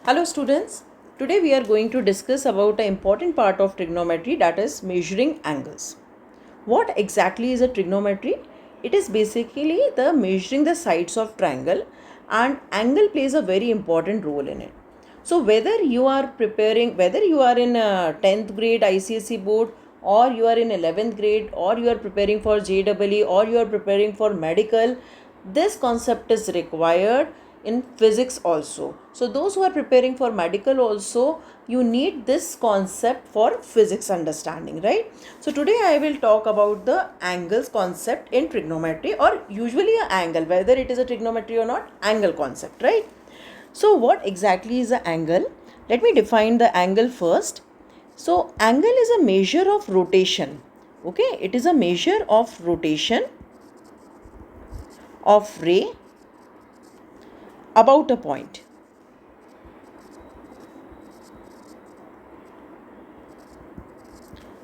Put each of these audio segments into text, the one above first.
Hello students, today we are going to discuss about an important part of trigonometry, that is measuring angles. What exactly is a trigonometry? It is basically the measuring the sides of triangle, and angle plays a very important role in it. So whether you are in 10th grade ICSE board, or you are in 11th grade, or you are preparing for JEE, or you are preparing for medical, this concept is required in physics also. So those who are preparing for medical also, you need this concept for physics understanding, right? So today I will talk about the angles concept in trigonometry, or usually an angle, whether it is a trigonometry or not, angle concept, right? So what exactly is an angle? Let me define the angle first. So angle is a measure of rotation. Okay, it is a measure of rotation of ray about a point.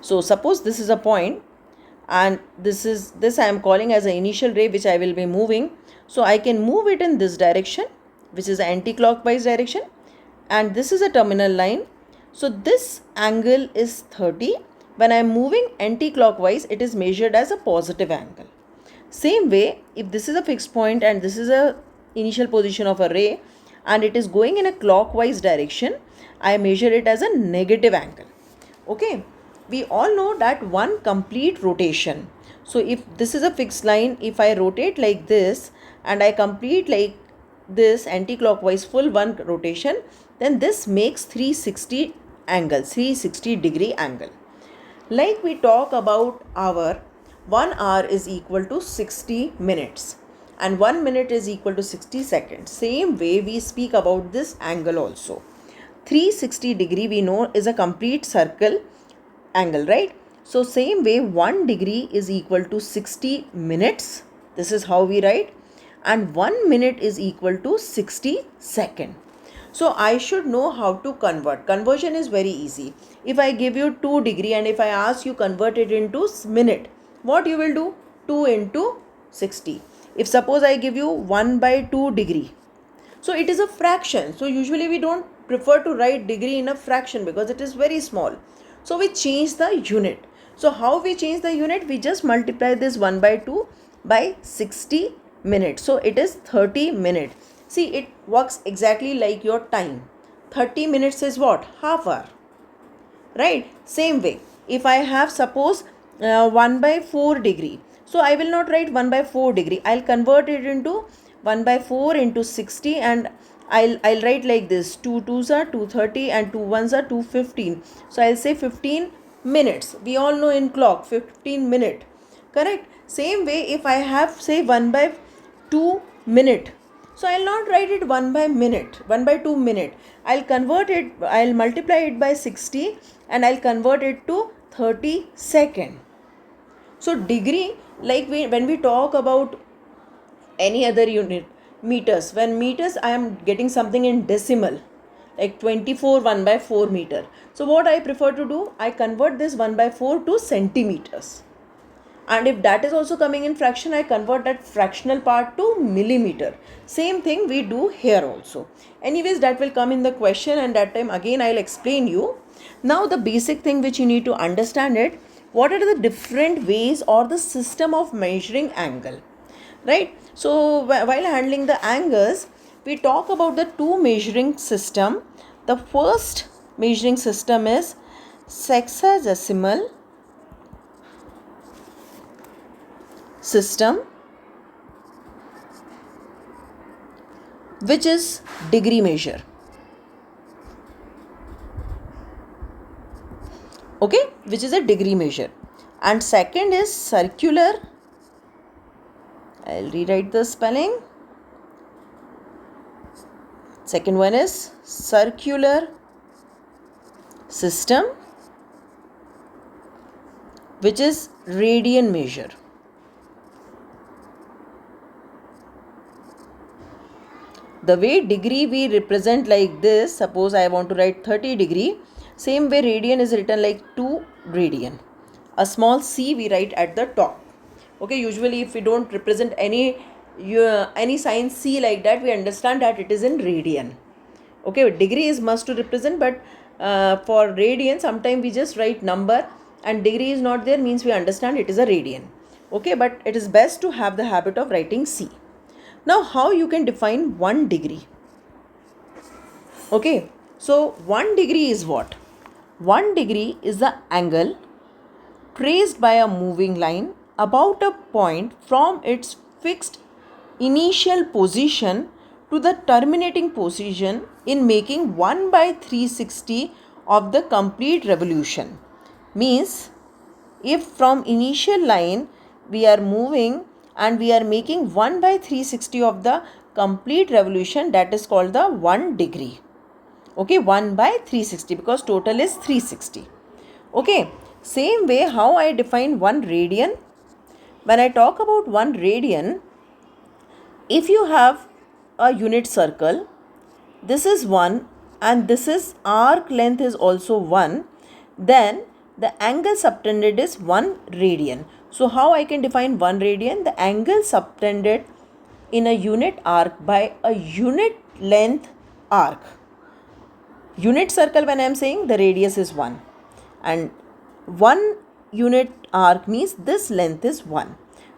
So suppose this is a point, and this I am calling as an initial ray which I will be moving. So I can move it in this direction, which is anti-clockwise direction, and this is a terminal line. So this angle is 30. When I am moving anti-clockwise, it is measured as a positive angle. Same way, if this is a fixed point and this is a initial position of a ray and it is going in a clockwise direction, I measure it as a negative angle. Okay, we all know that one complete rotation. So if this is a fixed line, if I rotate like this and I complete like this anti-clockwise full one rotation, then this makes 360 angle, 360-degree angle. Like we talk about hour, 1 hour is equal to 60 minutes and 1 minute is equal to 60 seconds. Same way we speak about this angle also. 360-degree we know is a complete circle angle, right? So same way 1 degree is equal to 60 minutes. This is how we write. And 1 minute is equal to 60 seconds. So I should know how to convert. Conversion is very easy. If I give you 2 degree and if I ask you convert it into minute, what you will do? 2 into 60. If suppose I give you 1 by 2 degree, so it is a fraction. So usually we don't prefer to write degree in a fraction because it is very small. So we change the unit. So how we change the unit? We just multiply this 1 by 2 by 60 minutes. So it is 30 minutes. See, it works exactly like your time. 30 minutes is what? Half hour. Right? Same way. If I have suppose 1 by 4 degree. So I will not write 1 by 4 degree. I'll convert it into 1 by 4 into 60, and I'll write like this. 2 2s are 230 and 2 1s are 215. So I'll say 15 minutes. We all know in clock 15 minute. Correct? Same way, if I have say 1 by 2 minute. So I'll not write it 1 by minute, 1 by 2 minute. I'll convert it, I'll multiply it by 60 and I'll convert it to 30 second. So degree, like when we talk about any other unit, meters, when meters I am getting something in decimal, like 24 1 by 4 meter. So what I prefer to do, I convert this 1 by 4 to centimeters. And if that is also coming in fraction, I convert that fractional part to millimeter. Same thing we do here also. Anyways, that will come in the question, and that time again I'll explain you. Now the basic thing which you need to understand it, what are the different ways or the system of measuring angle, right? So while handling the angles, we talk about the two measuring system. The first measuring system is sexagesimal system, which is degree measure. Okay, which is a degree measure. And second is circular. I'll rewrite the spelling. Second one is circular system, which is radian measure. The way degree we represent like this, suppose I want to write 30 degree, same way radian is written like 2 radian. A small c we write at the top. Okay, usually if we don't represent any sign c like that, we understand that it is in radian. Okay, degree is must to represent, but for radian sometimes we just write number and degree is not there, means we understand it is a radian. Okay, but it is best to have the habit of writing C. Now how you can define 1 degree? Okay, so 1 degree is what? 1 degree is the angle traced by a moving line about a point from its fixed initial position to the terminating position in making 1 by 360 of the complete revolution. Means if from initial line we are moving and we are making 1 by 360 of the complete revolution, that is called the 1 degree. Okay, 1 by 360 because total is 360. Okay, same way how I define 1 radian. When I talk about 1 radian, if you have a unit circle, this is 1 and this is arc length is also 1, then the angle subtended is 1 radian. So how I can define 1 radian? The angle subtended in a unit arc by a unit length arc. Unit circle, when I am saying the radius is 1 and 1 unit arc means this length is 1.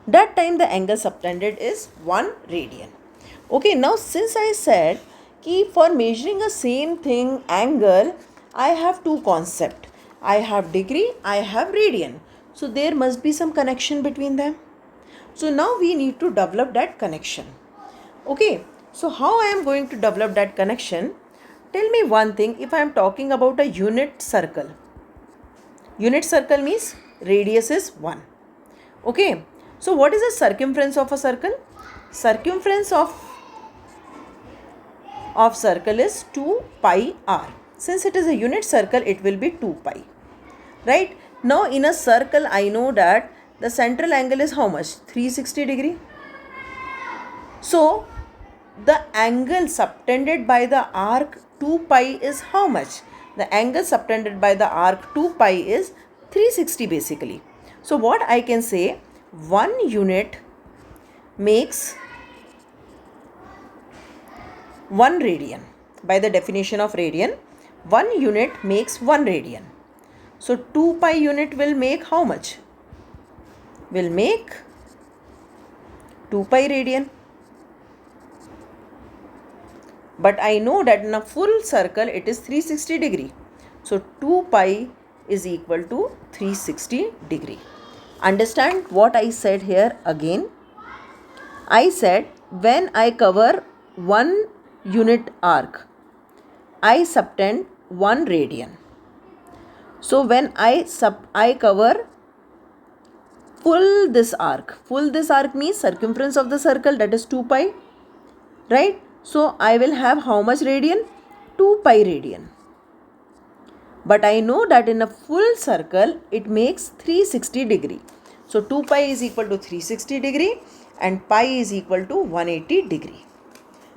That time the angle subtended is 1 radian. Okay, now since I said कि for measuring a same thing angle, I have two concepts. I have degree, I have radian. So there must be some connection between them. So now we need to develop that connection. Okay, so how I am going to develop that connection? Tell me one thing, if I am talking about a unit circle. Unit circle means radius is 1. Okay, so what is the circumference of a circle? Circumference of circle is 2 pi r. Since it is a unit circle, it will be 2 pi. Right? Now in a circle, I know that the central angle is how much? 360 degree. So the angle subtended by the arc 2 pi is how much? The angle subtended by the arc 2 pi is 360 basically. So what I can say, 1 unit makes 1 radian. By the definition of radian, 1 unit makes 1 radian. So 2 pi unit will make how much? Will make 2 pi radian. But I know that in a full circle it is 360 degree. So 2 pi is equal to 360 degree. Understand what I said here again? I said when I cover 1 unit arc, I subtend 1 radian. So when I cover full this arc means circumference of the circle, that is 2 pi, right? So I will have how much radian? 2 pi radian. But I know that in a full circle it makes 360 degree. So 2 pi is equal to 360 degree and pi is equal to 180 degree.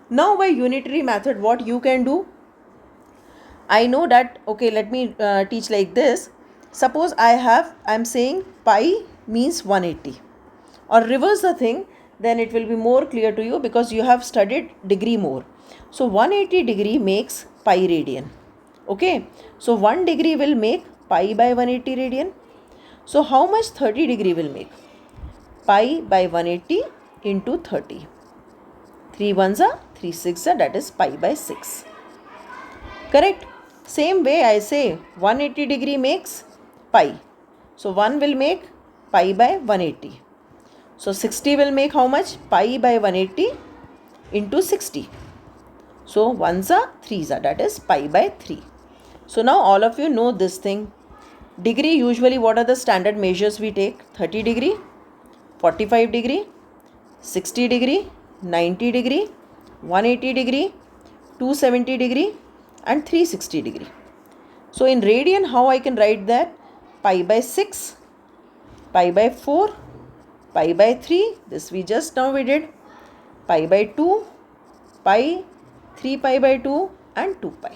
Now by unitary method, what you can do? I know that, okay, let me teach like this. Suppose I am saying pi means 180, or reverse the thing, then it will be more clear to you because you have studied degree more. So 180 degree makes pi radian. Okay, so 1 degree will make pi by 180 radian. So how much 30 degree will make? Pi by 180 into 30. 3 ones are 3 6 are, that is pi by 6. Correct? Same way I say 180 degree makes pi. So 1 will make pi by 180. So 60 will make how much? Pi by 180 into 60. So 1s are 3s are, that is pi by 3. So now all of you know this thing. Degree, usually what are the standard measures we take? 30 degree, 45 degree, 60 degree, 90 degree, 180 degree, 270 degree and 360 degree. So in radian, how I can write that? Pi by 6, pi by 4, pi by 3, this we just now we did, pi by 2, pi, 3 pi by 2 and 2 pi.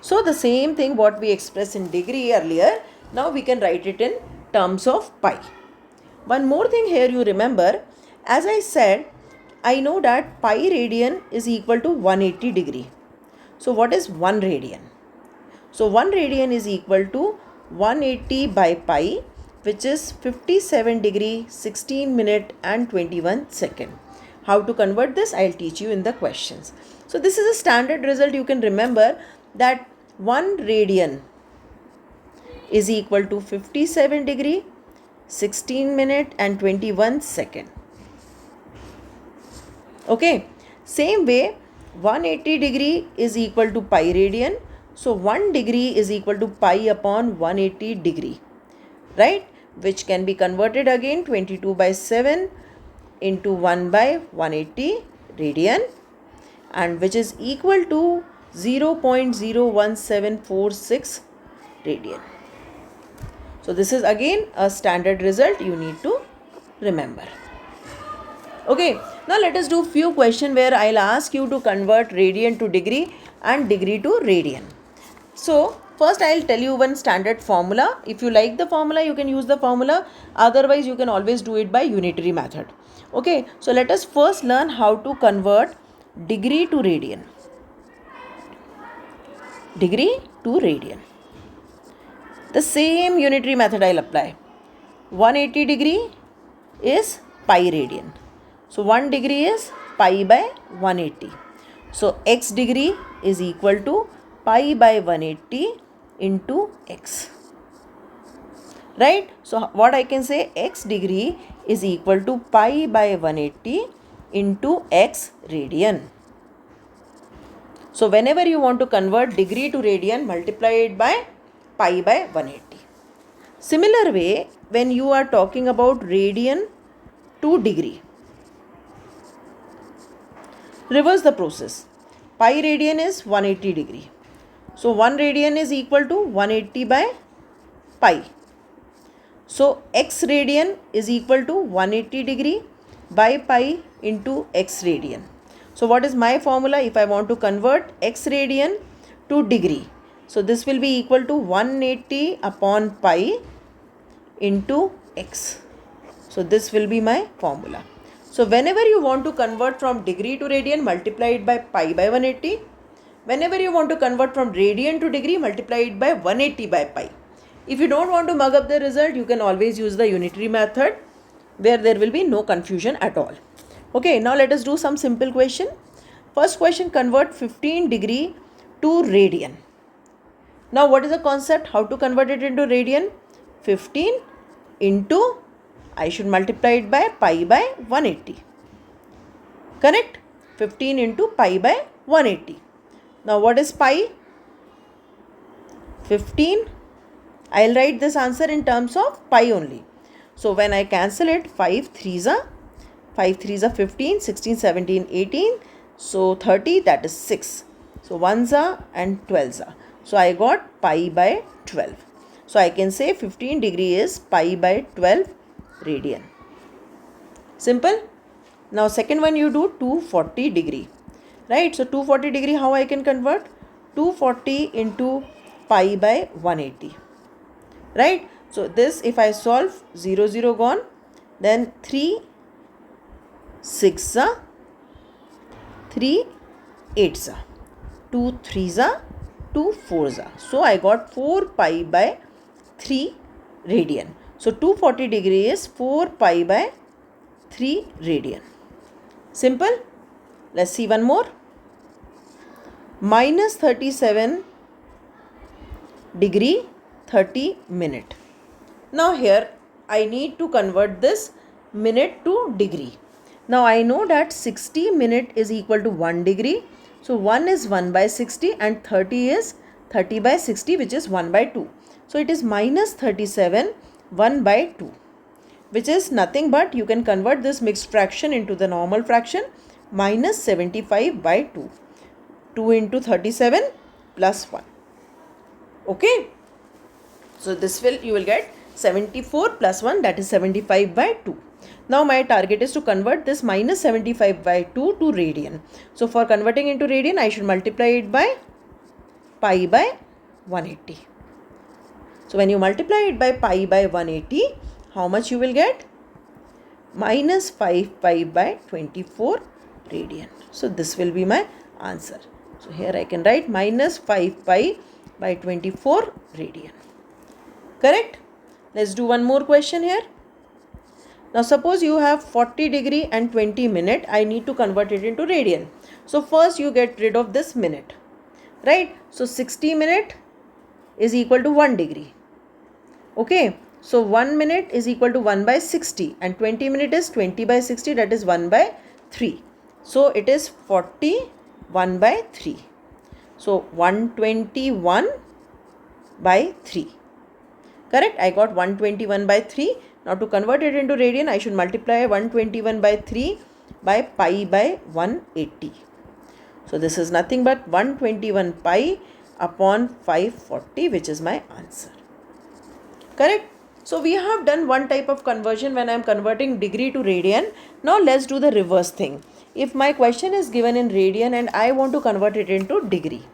So the same thing what we expressed in degree earlier, now we can write it in terms of pi. One more thing here you remember, as I said, I know that pi radian is equal to 180 degree. So what is 1 radian? So 1 radian is equal to 180 by pi, which is 57 degree, 16 minute and 21 second. How to convert this, I'll teach you in the questions. So this is a standard result. You can remember that 1 radian is equal to 57 degree, 16 minute and 21 second. Okay, same way 180 degree is equal to pi radian. So 1 degree is equal to pi upon 180 degree, right? Which can be converted again 22 by 7 into 1 by 180 radian, and which is equal to 0.01746 radian. So this is again a standard result you need to remember. Okay, now let us do few questions where I'll ask you to convert radian to degree and degree to radian. So first I'll tell you one standard formula. If you like the formula, you can use the formula. Otherwise, you can always do it by unitary method. Okay, so let us first learn how to convert degree to radian. Degree to radian. The same unitary method I'll apply. 180 degree is pi radian. So 1 degree is pi by 180. So x degree is equal to pi by 180 into x. Right? So what I can say, x degree is equal to pi by 180 into x radian. So whenever you want to convert degree to radian, multiply it by pi by 180. Similar way, when you are talking about radian to degree, reverse the process. Pi radian is 180 degree. So 1 radian is equal to 180 by pi. So x radian is equal to 180 degree by pi into x radian. So what is my formula if I want to convert x radian to degree? So this will be equal to 180 upon pi into x. So this will be my formula. So whenever you want to convert from degree to radian, multiply it by pi by 180. Whenever you want to convert from radian to degree, multiply it by 180 by pi. If you don't want to mug up the result, you can always use the unitary method where there will be no confusion at all. Okay, now let us do some simple question. First question, convert 15 degree to radian. Now what is the concept? How to convert it into radian? 15 into, I should multiply it by pi by 180. Correct? 15 into pi by 180. Now what is pi? 15. I'll write this answer in terms of pi only. So when I cancel it, 5 3s are 15, 16, 17, 18. So 30, that is 6. So 1s are and 12s are. So I got pi by 12. So I can say 15 degree is pi by 12 radian. Simple. Now second one you do 240 degree. Right. So 240 degree, how I can convert? 240 into pi by 180. Right. So this, if I solve, 0 0 gone, then 3 6 are 3 8s are 2 3s are 2 4s are. So I got 4 pi by 3 radian. So 240 degree is 4 pi by 3 radian. Simple. Let's see one more. Minus 37 degree 30 minute. Now here I need to convert this minute to degree. Now I know that 60 minute is equal to 1 degree. So 1 is 1 by 60 and 30 is 30 by 60, which is 1 by 2. So it is minus 37 1 by 2, which is nothing but, you can convert this mixed fraction into the normal fraction, minus 75 by 2. 2 into 37 plus 1. Okay. So this will, you will get 74 plus 1, that is 75 by 2. Now my target is to convert this minus 75 by 2 to radian. So for converting into radian, I should multiply it by pi by 180. So when you multiply it by pi by 180, how much you will get? Minus 5 pi by 24 radian. So this will be my answer. So here I can write minus 5 pi by 24 radian. Correct? Let's do one more question here. Now suppose you have 40 degree and 20 minute. I need to convert it into radian. So first you get rid of this minute. Right? So 60 minute is equal to 1 degree. Okay. So 1 minute is equal to 1 by 60 and 20 minute is 20 by 60, that is 1 by 3. So it is 41 by 3. So 121 by 3. Correct? I got 121 by 3. Now to convert it into radian, I should multiply 121 by 3 by pi by 180. So this is nothing but 121 pi upon 540, which is my answer. Correct? So we have done one type of conversion when I am converting degree to radian. Now let's do the reverse thing. If my question is given in radian and I want to convert it into degree.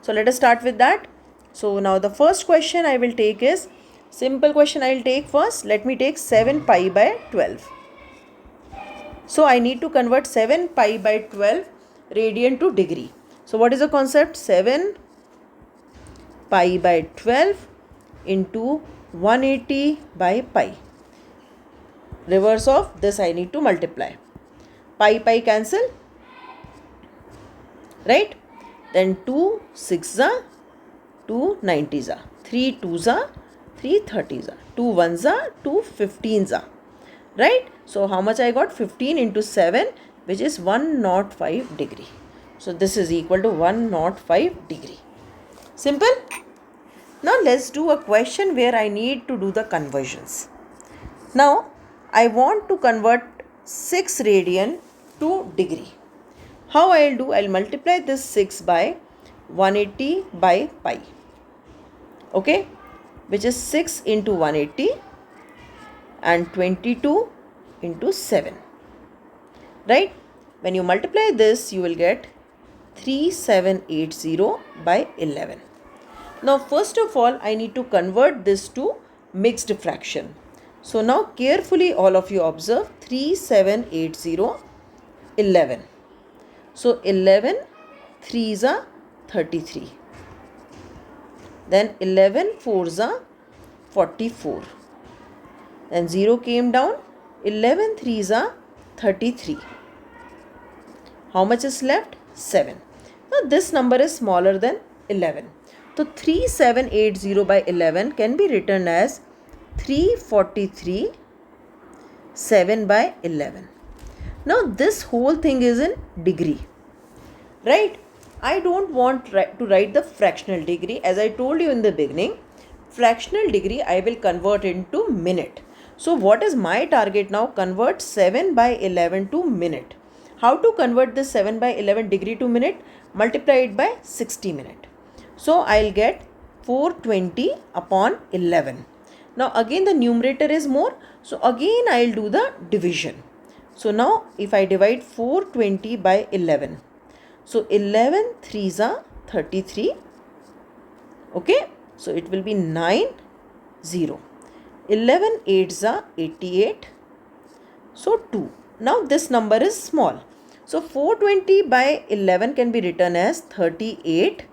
So let us start with that. So now the first question I will take is, simple question I will take first. Let me take 7 pi by 12. So I need to convert 7 pi by 12 radian to degree. So what is the concept? 7 pi by 12 into 180 by pi. Reverse of this I need to multiply. Pi cancel. Right? Then 2 6s are 2 90s are. 3 2s are 3 30s are. 2 1s are 2 15s are. Right? So how much I got? 15 into 7, which is 105 degree. So this is equal to 105 degree. Simple? Now let's do a question where I need to do the conversions. Now I want to convert 6 radian to degree. How I'll do? I'll multiply this 6 by 180 by pi. Okay? Which is 6 into 180 and 22 into 7. Right? When you multiply this, you will get 3780 by 11. Now first of all, I need to convert this to mixed fraction. So now carefully all of you observe 3780, 11. So 11 3s are 33. Then 11 4s are 44. Then 0 came down. 11 3s are 33. How much is left? 7. Now this number is smaller than 11. So 3780 by 11 can be written as 343 7 by 11. Now this whole thing is in degree. Right? I don't want to write the fractional degree. As I told you in the beginning, fractional degree I will convert into minute. So what is my target now? Convert 7 by 11 to minute. How to convert this 7 by 11 degree to minute? Multiply it by 60 minute. So I'll get 420 upon 11. Now again the numerator is more. So again I'll do the division. So now if I divide 420 by 11. So 11 3s are 33. Okay. So it will be 9 0. 11 8s are 88. So 2. Now this number is small. So 420 by 11 can be written as 38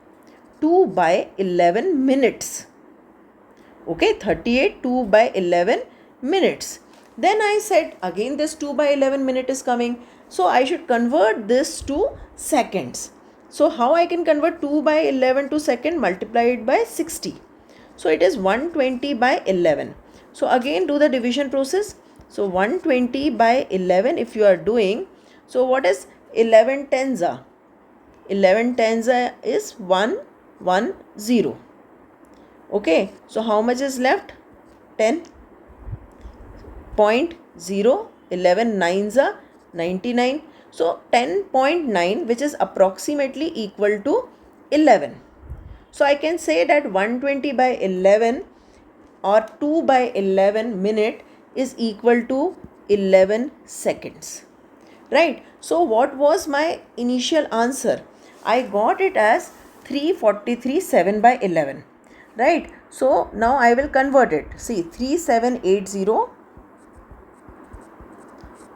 2 by 11 minutes. Okay, 38 2 by 11 minutes. Then I said again this 2 by 11 minute is coming. So I should convert this to seconds. So how I can convert 2 by 11 to second? Multiply it by 60. So it is 120 by 11. So again do the division process. So 120 by 11 if you are doing. So what is 11 tens are? 11 tens is 1 1 0. Okay. So how much is left? 10.0. 11 nines are 99. So 10.9, which is approximately equal to 11. So I can say that 120 by 11 or 2 by 11 minute is equal to 11 seconds. Right? So what was my initial answer? I got it as 343 7 by 11. Right? So now I will convert it. See, 3780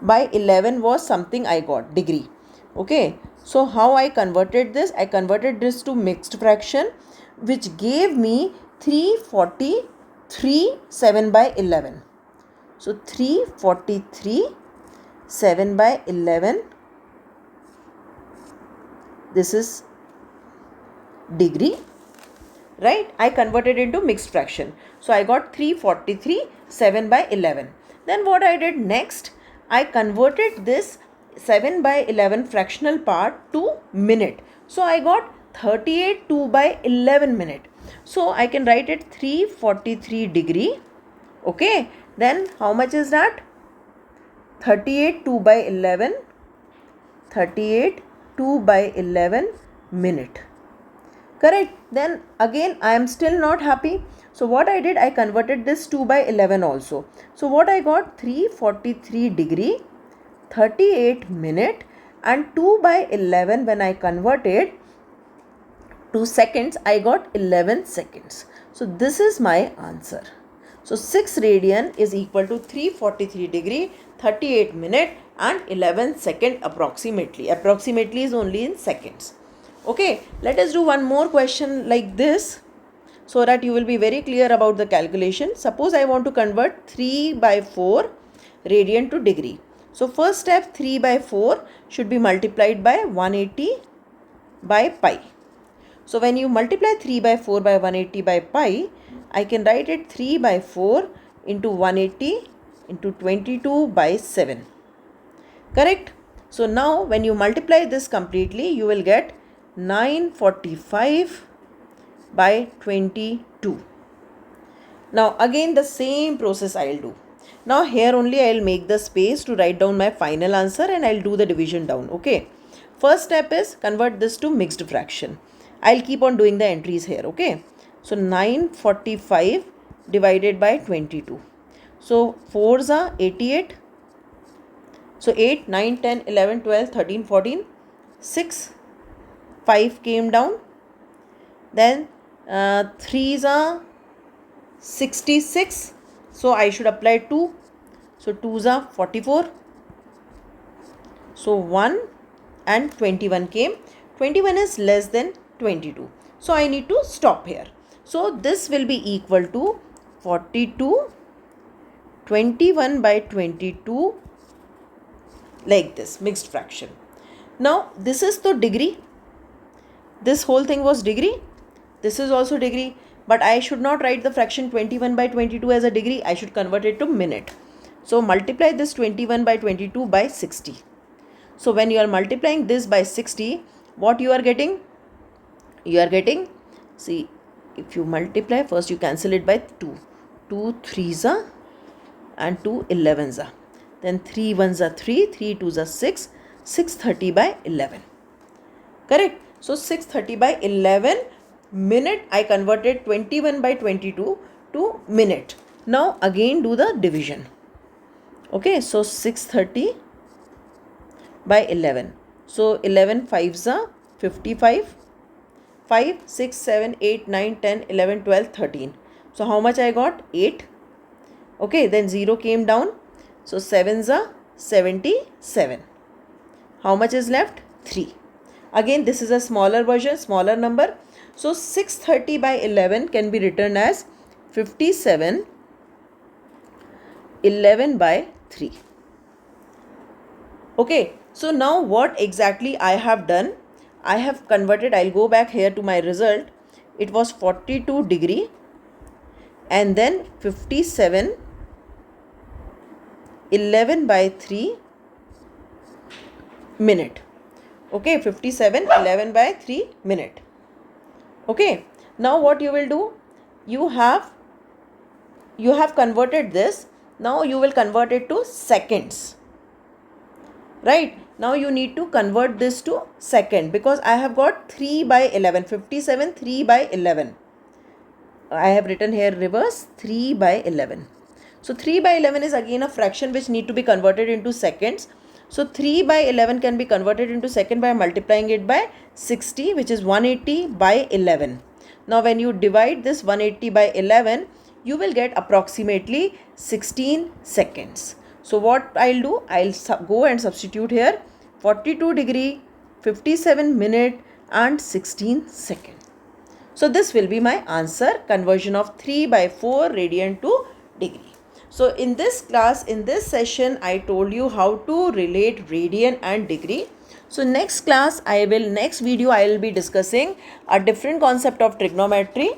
by 11 was something I got, degree. Okay. So how I converted this? I converted this to mixed fraction, which gave me 343 7 by 11. So 343 7 by 11, this is degree, right? I converted into mixed fraction. So I got 343 7 by 11. Then what I did next, I converted this 7 by 11 fractional part to minute. So I got 38 2 by 11 minute. So I can write it 343 degree. Okay, then how much is that? 38 2 by 11, 38 2 by 11 minute. Correct. Then again I am still not happy. So what I did, I converted this 2 by 11 also. So what I got, 343 degree, 38 minute, and 2 by 11 when I converted to seconds, I got 11 seconds. So this is my answer. So 6 radian is equal to 343 degree, 38 minute and 11 second approximately. Approximately is only in seconds. Okay, let us do one more question like this so that you will be very clear about the calculation. Suppose I want to convert 3 by 4 radian to degree. So first step, 3 by 4 should be multiplied by 180 by pi. So when you multiply 3 by 4 by 180 by pi, I can write it 3 by 4 into 180 into 22 by 7. Correct? So now when you multiply this completely, you will get 945 by 22. Now again the same process I will do. Now here only I will make the space to write down my final answer and I will do the division down. Okay. First step is convert this to mixed fraction. I will keep on doing the entries here. Okay. So 945 divided by 22. So 4s are 88. So 8, 9, 10, 11, 12, 13, 14, 6, 5 came down. Then 3s are 66. So I should apply 2. So 2s are 44. So 1 and 21 came. 21 is less than 22. So I need to stop here. So this will be equal to 42, 21 by 22, like this, mixed fraction. Now this is the degree. This whole thing was degree. This is also degree. But I should not write the fraction 21 by 22 as a degree. I should convert it to minute. So multiply this 21 by 22 by 60. So when you are multiplying this by 60, what you are getting? You are getting, see, if you multiply, first you cancel it by 2. 2 3s are and 2 11s are. Then 3 1s are 3, 3 2s are 6, 630 by 11. Correct? So 630 by 11 minute, I converted 21 by 22 to minute. Now again do the division. Okay, so 630 by 11. So 11 5s are 55. 5, 6, 7, 8, 9, 10, 11, 12, 13. So how much I got? 8. Okay, then 0 came down. So 7s are 77. How much is left? 3. Again, this is a smaller version, smaller number. So 630 by 11 can be written as 57, 11 by 3. Okay, so now what exactly I have done? I have converted, I'll go back here to my result. It was 42 degree and then 57, 11 by 3 minute. Okay, 57, 11 by 3 minute. Okay, now what you will do? You have converted this. Now you will convert it to seconds. Right? Now you need to convert this to second because I have got 3 by 11. 57, 3 by 11. I have written here reverse 3 by 11. So 3 by 11 is again a fraction which need to be converted into seconds. So 3 by 11 can be converted into second by multiplying it by 60, which is 180 by 11. Now when you divide this 180 by 11, you will get approximately 16 seconds. So what I'll do, I'll go and substitute here 42 degree 57 minute and 16 second. So this will be my answer, conversion of 3/4 radian to degree. So in this class, in this session, I told you how to relate radian and degree. So next class, next video I will be discussing a different concept of trigonometry.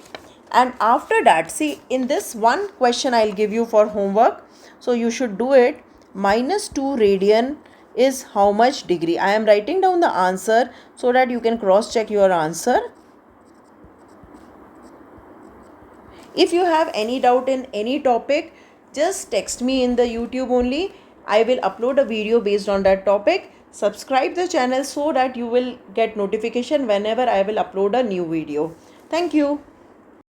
And after that, see, in this one question I'll give you for homework. So you should do it. -2 radian is how much degree? I am writing down the answer so that you can cross check your answer. If you have any doubt in any topic, just text me in the YouTube only. I will upload a video based on that topic. Subscribe the channel so that you will get notification whenever I will upload a new video. Thank you.